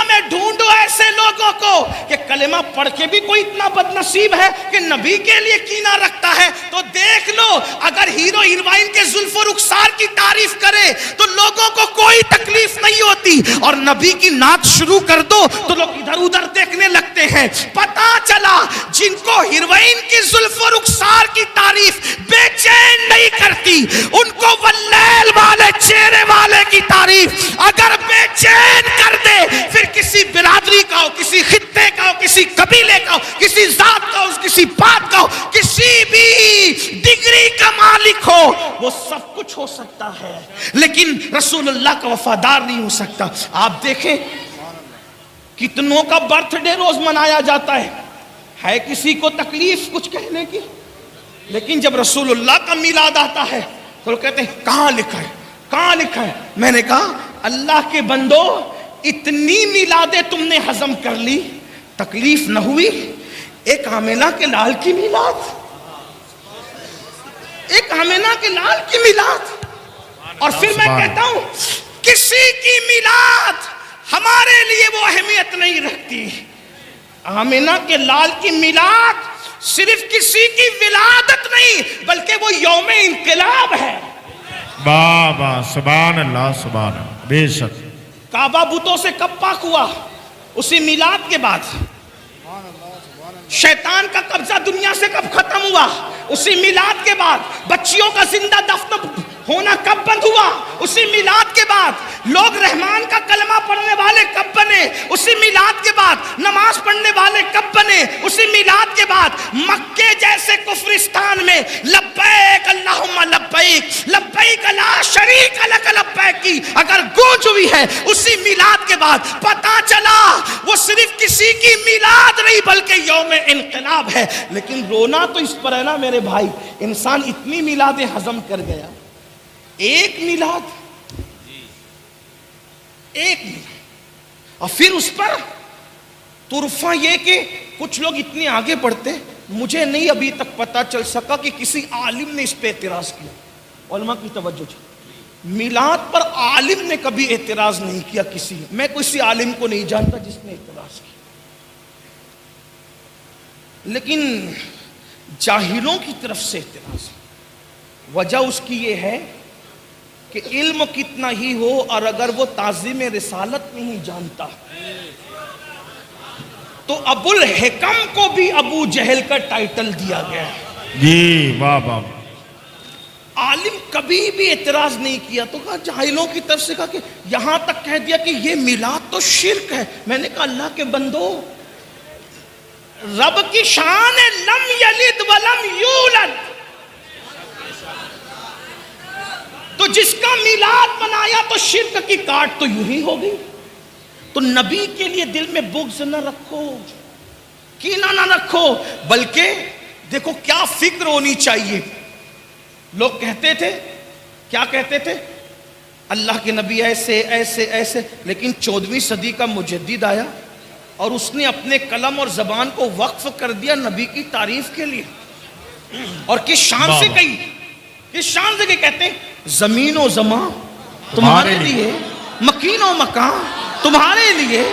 میں ڈھونڈو ایسے لوگوں کو کہ کلمہ پڑھ کے بھی کوئی اتنا بد نصیب ہے کہ نبی کے لیے کینہ رکھتا ہے، تو دیکھ لو اگر ہیرو ہیروئن کے زلف و رخسار کی تعریف کرے تو لوگوں کو کوئی تکلیف نہیں ہوتی، اور نبی کی نعت شروع کر دو تو لوگ ادھر ادھر دیکھنے لگتے ہیں۔ پتا چلا جن کو ہیروئن کی زلف و رخسار کی تعریف بے چین نہیں کرتی، ان کو واللیل والے چہرے والے کی تعریف اگر بے چین کر دے، پھر کسی برادری کا ہو، کسی خطے کا ہو، کسی قبیلے کا ہو، کسی ذات کا ہو، کسی بات کا ہو، کسی بھی ڈگری کا مالک ہو، وہ سب کچھ ہو سکتا ہے لیکن رسول اللہ کا وفادار نہیں ہو سکتا۔ آپ دیکھیں کتنوں کا برتھ ڈے روز منایا جاتا ہے کسی کو تکلیف کچھ کہنے کی، لیکن جب رسول اللہ کا میلاد آتا ہے تو لوگ کہتے ہیں کہاں لکھا ہے، کہاں لکھا ہے؟ میں نے کہا اللہ کے بندو، اتنی میلادیں تم نے ہضم کر لی، تکلیف نہ ہوئی؟ ایک آمینہ کے لال کی میلاد، ایک آمینہ کے لال کی میلاد، اور پھر میں کہتا ہوں کسی کی میلاد ہمارے لیے وہ اہمیت نہیں رکھتی۔ آمینہ کے لال کی میلاد صرف کسی کی ولادت نہیں بلکہ وہ یوم انقلاب ہے۔ بابا سبحان اللہ سبحان اللہ، بے شک۔ کعبہ بتوں سے کب پاک ہوا؟ اسی میلاد کے بعد۔ شیطان کا قبضہ دنیا سے کب ختم ہوا؟ اسی میلاد کے بعد۔ بچیوں کا زندہ دفن ہونا کب بند ہوا؟ اسی میلاد کے بعد۔ لوگ رحمان کا کلمہ پڑھنے والے کب بنے؟ اسی میلاد کے بعد۔ نماز پڑھنے والے کب بنے؟ اسی میلاد کے بعد۔ مکے جیسے کفرستان میں لبیک اللہم لبیک لبیک لا شریک لک لبیک کی اگر گونج ہوئی ہے اسی میلاد کے بعد، پتا چلا وہ صرف کسی کی میلاد نہیں بلکہ یوم انقلاب ہے۔ لیکن رونا تو اس پر ہے نا میرے بھائی، انسان اتنی میلادیں ہضم کر گیا، ایک میلاد، ایک میلاد، اور پھر اس پر طرفہ یہ کہ کچھ لوگ اتنے آگے بڑھتے، مجھے نہیں ابھی تک پتا چل سکا کہ کسی عالم نے اس پہ اعتراض کیا۔ علماء کی توجہ چاہیے، میلاد پر عالم نے کبھی اعتراض نہیں کیا کسی، میں کسی عالم کو نہیں جانتا جس نے اعتراض کیا، لیکن جاہلوں کی طرف سے اعتراض۔ وجہ اس کی یہ ہے کہ علم کتنا ہی ہو اور اگر وہ تعظیم رسالت نہیں جانتا تو ابو الحکم کو بھی ابو جہل کا ٹائٹل دیا گیا ہے۔ جی واہ واہ۔ عالم کبھی بھی اعتراض نہیں کیا، تو کہا جاہلوں کی طرف سے کہا کہ یہاں تک کہہ دیا کہ یہ میلاد تو شرک ہے۔ میں نے کہا اللہ کے بندو، رب کی شان ہے لم یلد ولم یولد، تو جس کا میلاد منایا تو شرک کی کاٹ تو یوں ہی ہو گئی۔ تو نبی کے لیے دل میں بغض نہ رکھو، کینہ نہ رکھو، بلکہ دیکھو کیا فکر ہونی چاہیے۔ لوگ کہتے تھے، کیا کہتے تھے؟ اللہ کے نبی ایسے ایسے ایسے، لیکن 14ویں صدی کا مجدد آیا اور اس نے اپنے قلم اور زبان کو وقف کر دیا نبی کی تعریف کے لیے، اور کس شان سے کہی، کس شان سے کہتے ہیں زمین و زمان تمہارے لیے، مکین و مکان تمہارے لیے،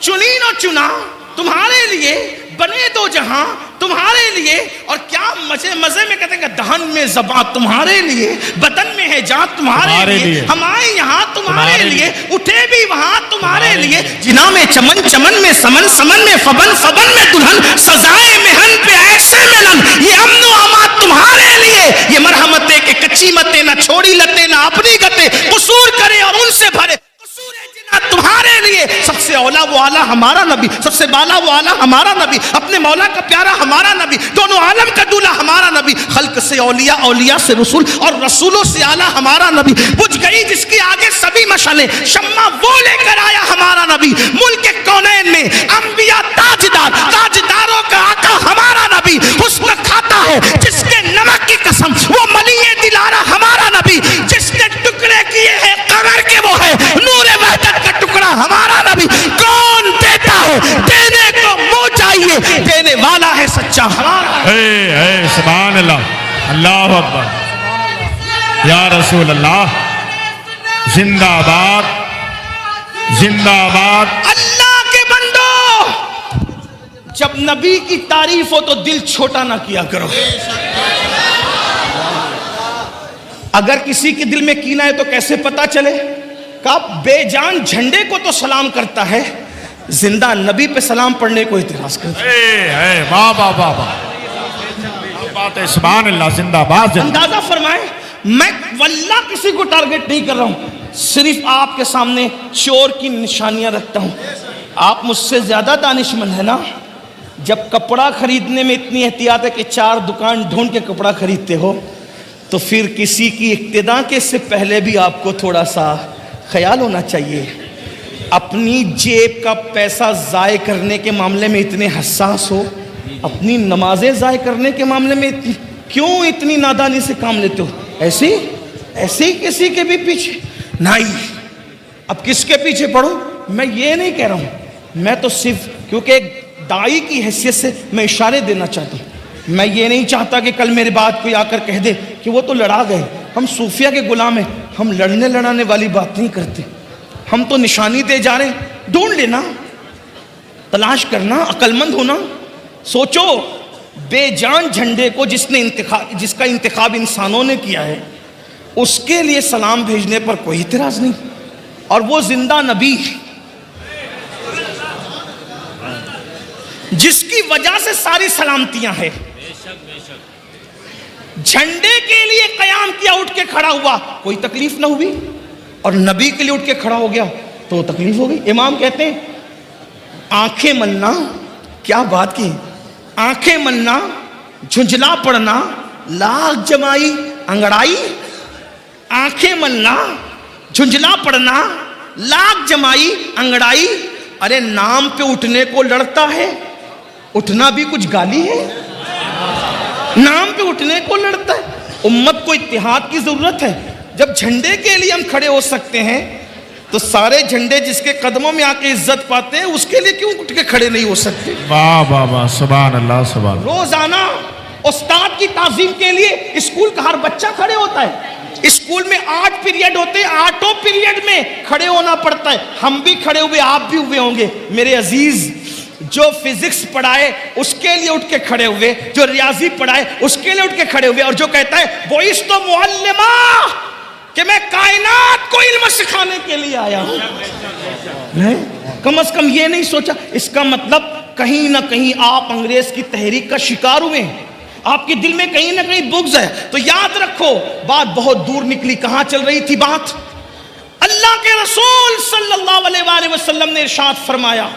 چنین و چنا تمہارے لیے، بنے دو جہاں تمہارے لیے، اور کیا مزے میں کہتے ہیں کہ دہن میں زبان تمہارے لیے، بدن میں ہے جان تمہارے لیے، ہم آئے یہاں تمہارے لیے، اٹھے بھی وہاں تمہارے لیے، جنا میں چمن چمن میں سمن سمن میں فبن فبن میں دلہن، سزائے محن پہ ایسے ملن، یہ امن و امان تمہارے لیے، یہ مرحمتیں کہ کچی متیں نہ چھوڑی لتے نہ اپنی گتے، قصور کرے اور ان سے بھرے تمہارے لیے، سب سے اولا وہ آلہ ہمارا نبی، سب سے بالا وہ آلہ ہمارا نبی، اپنے مولا کا پیارا ہمارا نبی، دونوں عالم کا دولہ ہمارا نبی، خلق سے اولیاء، اولیاء سے رسول، اور رسولوں سے آلہ ہمارا نبی، بجھ گئی جس کی آگے سبھی مشعلیں، شمع وہ لے کر آیا ہمارا نبی، ملک کونین میں انبیاء تاجدار، تاجداروں کا آقا ہمارا نبی، حسن کھاتا ہے جس نے نمک کی قسم، وہ ملیح دلارہ ہمارا نبی، جس نے ٹکڑے کیے ہیں قمر کے وہ ہے نور وحدت کا ٹکڑا ہمارا نبی، کون دیتا ہے دینے کو منہ چاہیے، دینے والا ہے سچا ہمارا۔ اے سبحان اللہ، اللہ اکبر، یا رسول اللہ، زندہ باد، زندہ باد اللہ کے بندو، جب نبی کی تعریف ہو تو دل چھوٹا نہ کیا کرو. اگر کسی کے دل میں کینہ ہے تو کیسے پتا چلے؟ کہ بے جان جھنڈے کو تو سلام کرتا ہے، زندہ نبی پہ سلام پڑھنے کو اعتراض کرتا ہے. واہ واہ واہ واہ، بات ہے. سبحان اللہ. زندہ باد. اندازہ فرمائیں، میں واللہ کسی کو ٹارگٹ نہیں کر رہا ہوں، صرف آپ کے سامنے چور کی نشانیاں رکھتا ہوں. آپ مجھ سے زیادہ دانشمند ہے نا. جب کپڑا خریدنے میں اتنی احتیاط ہے کہ 4 دکان ڈھونڈ کے کپڑا خریدتے ہو، تو پھر کسی کی اقتداء کے سے پہلے بھی آپ کو تھوڑا سا خیال ہونا چاہیے. اپنی جیب کا پیسہ ضائع کرنے کے معاملے میں اتنے حساس ہو، اپنی نمازیں ضائع کرنے کے معاملے میں کیوں اتنی نادانی سے کام لیتے ہو؟ ایسے ہی کسی کے بھی پیچھے نہیں. اب کس کے پیچھے پڑھو؟ میں یہ نہیں کہہ رہا ہوں، میں تو صرف کیونکہ ایک داعی کی حیثیت سے میں اشارے دینا چاہتا ہوں. میں یہ نہیں چاہتا کہ کل میرے بات کوئی آ کر کہہ دے کہ وہ تو لڑا گئے. ہم صوفیہ کے غلام ہیں، ہم لڑنے لڑانے والی بات نہیں کرتے. ہم تو نشانی دے جا رہے ہیں. ڈھونڈ لینا، تلاش کرنا، عقل مند ہونا. سوچو، بے جان جھنڈے کو جس کا انتخاب انسانوں نے کیا ہے، اس کے لیے سلام بھیجنے پر کوئی اعتراض نہیں. اور وہ زندہ نبی جس کی وجہ سے ساری سلامتیاں ہیں، جھنڈے کے لیے قیام کیا، اٹھ کے کھڑا ہوا، کوئی تکلیف نہ ہوئی. اور نبی کے لیے اٹھ کے کھڑا ہو گیا تو تکلیف ہو گئی. امام کہتے ہیں آنکھیں ملنا، کیا بات کی، آنکھیں ملنا، جھنجھلا پڑنا، لاکھ جمائی انگڑائی. آنکھیں ملنا، جھنجھلا پڑنا، لاکھ جمائی انگڑائی. ارے نام پہ اٹھنے کو لڑتا ہے، اٹھنا بھی کچھ گالی ہے؟ نام پہ اٹھنے کو لڑتا ہے. امت کو اتحاد کی ضرورت ہے. جب جھنڈے کے لیے ہم کھڑے ہو سکتے ہیں تو سارے جھنڈے جس کے قدموں میں آ کے عزت پاتے ہیں اس کے لیے کیوں اٹھ کے کھڑے نہیں ہو سکتے؟ واہ واہ واہ. سبحان اللہ. سبحان اللہ. روزانہ استاد کی تعظیم کے لیے اسکول کا ہر بچہ کھڑے ہوتا ہے. اسکول میں 8 پیریڈ ہوتے ہیں، 8 پیریڈ میں کھڑے ہونا پڑتا ہے. ہم بھی کھڑے ہوئے، آپ بھی ہوئے ہوں گے. میرے عزیز، جو فزکس پڑھائے اس کے لیے اٹھ کے کھڑے ہوئے، جو ریاضی پڑھائے اس کے لیے اٹھ کے کھڑے ہوئے، اور جو کہتا ہے وَإِسْتُ مُعَلِّمًا، کہ میں کائنات کو علم سکھانے کے لیے آیا ہوں. کم از کم یہ نہیں سوچا. اس کا مطلب کہیں نہ کہیں آپ انگریز کی تحریک کا شکار ہوئے ہیں، آپ کے دل میں کہیں نہ کہیں بغض ہے. تو یاد رکھو، بات بہت دور نکلی. کہاں چل رہی تھی بات؟ اللہ کے رسول صلی اللہ علیہ وآلہ وسلم نے ارشاد فرمایا،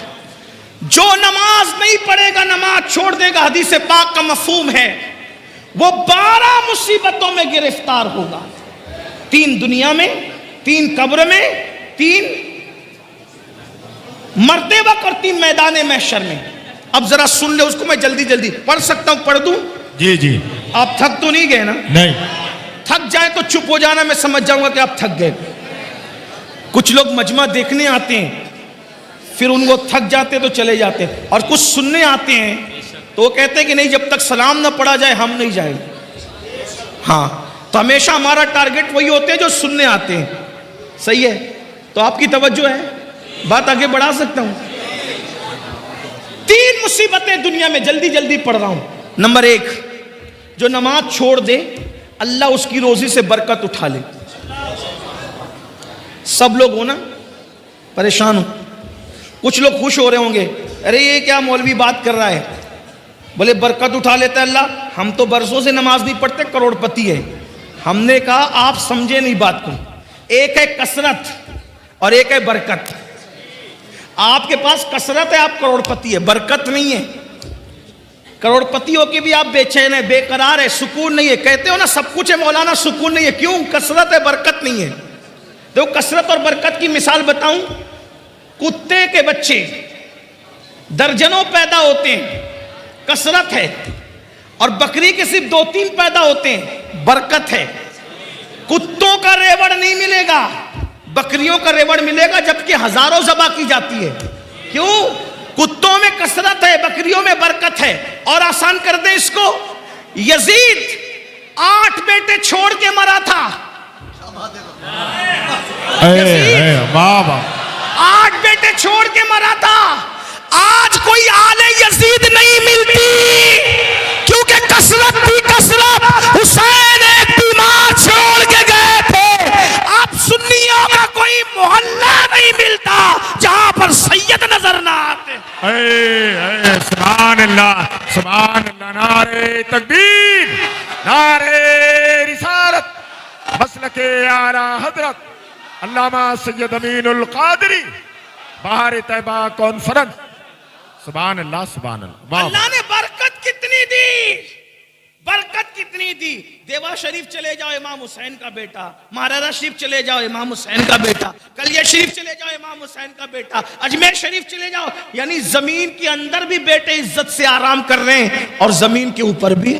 جو نماز نہیں پڑھے گا، نماز چھوڑ دے گا، حدیث پاک کا مفہوم ہے، وہ 12 مصیبتوں میں گرفتار ہوگا. 3 دنیا میں، 3 قبر میں، 3 مرتے وقت اور 3 میدان محشر میں. اب ذرا سن لے اس کو. میں جلدی پڑھ سکتا ہوں، پڑھ دوں؟ جی. آپ تھک تو نہیں گئے نا؟ نہیں. تھک جائے تو چپ ہو جانا، میں سمجھ جاؤں گا کہ آپ تھک گئے. کچھ لوگ مجمع دیکھنے آتے ہیں، پھر ان کو تھک جاتے تو چلے جاتے ہیں. اور کچھ سننے آتے ہیں تو وہ کہتے ہیں کہ نہیں، جب تک سلام نہ پڑھا جائے ہم نہیں جائیں. ہاں، تو ہمیشہ ہمارا ٹارگٹ وہی ہوتے ہیں جو سننے آتے ہیں. صحیح ہے؟ تو آپ کی توجہ ہے، بات آگے بڑھا سکتا ہوں. 3 مصیبتیں دنیا میں، جلدی پڑھ رہا ہوں. نمبر 1، جو نماز چھوڑ دے اللہ اس کی روزی سے برکت اٹھا لے. سب لوگ ہونا پریشان ہو. کچھ لوگ خوش ہو رہے ہوں گے، ارے یہ کیا مولوی بات کر رہا ہے، بولے برکت اٹھا لیتا ہے اللہ. ہم تو برسوں سے نماز نہیں پڑھتے، کروڑ پتی ہے. ہم نے کہا آپ سمجھے نہیں بات کو. ایک ہے کثرت اور ایک ہے برکت. آپ کے پاس کثرت ہے، آپ کروڑ پتی ہے، برکت نہیں ہے. کروڑ پتی ہو کے بھی آپ بے چین ہے، بے قرار ہے، سکون نہیں ہے. کہتے ہو نا سب کچھ ہے مولانا، سکون نہیں ہے. کیوں؟ کثرت ہے، برکت نہیں ہے. دیکھو کثرت اور برکت کی مثال بتاؤں. کتے کے بچے درجنوں پیدا ہوتے ہیں، کثرت ہے. اور بکری کے صرف 2-3 پیدا ہوتے ہیں، برکت ہے. کتوں کا ریوڑ نہیں ملے گا، بکریوں کا ریوڑ ملے گا، جبکہ ہزاروں ذبح کی جاتی ہے. کیوں؟ کتوں میں کثرت ہے، بکریوں میں برکت ہے. اور آسان کر دیں اس کو، یزید 8 بیٹے چھوڑ کے مرا تھا. واہ واہ. 8 بیٹے چھوڑ کے مرا تھا. آج کوئی آل یزید نہیں ملتی کیونکہ کثرت تھی کثرت. حسین ایک بیمار چھوڑ کے گئے تھے. اب سنیوں کا کوئی محلہ نہیں ملتا جہاں پر سید نظر نہ آتے. اے سبحان اللہ سبحان اللہ. نعرہ تکبیر نعرہ رسالت مسلک اعلی حضرت علامہ سید امین القادری بہار طیبہ کانفرنس. سبحان اللہ سبحان اللہ. واہ اللہ نے برکت کتنی دی, برکت کتنی دی. دیوا شریف چلے جاؤ امام حسین کا بیٹا, مہاراجہ شریف چلے جاؤ امام حسین کا بیٹا, کلیہ شریف چلے جاؤ امام حسین کا بیٹا, اجمیر شریف چلے جاؤ. یعنی زمین کے اندر بھی بیٹے عزت سے آرام کر رہے ہیں اور زمین کے اوپر بھی.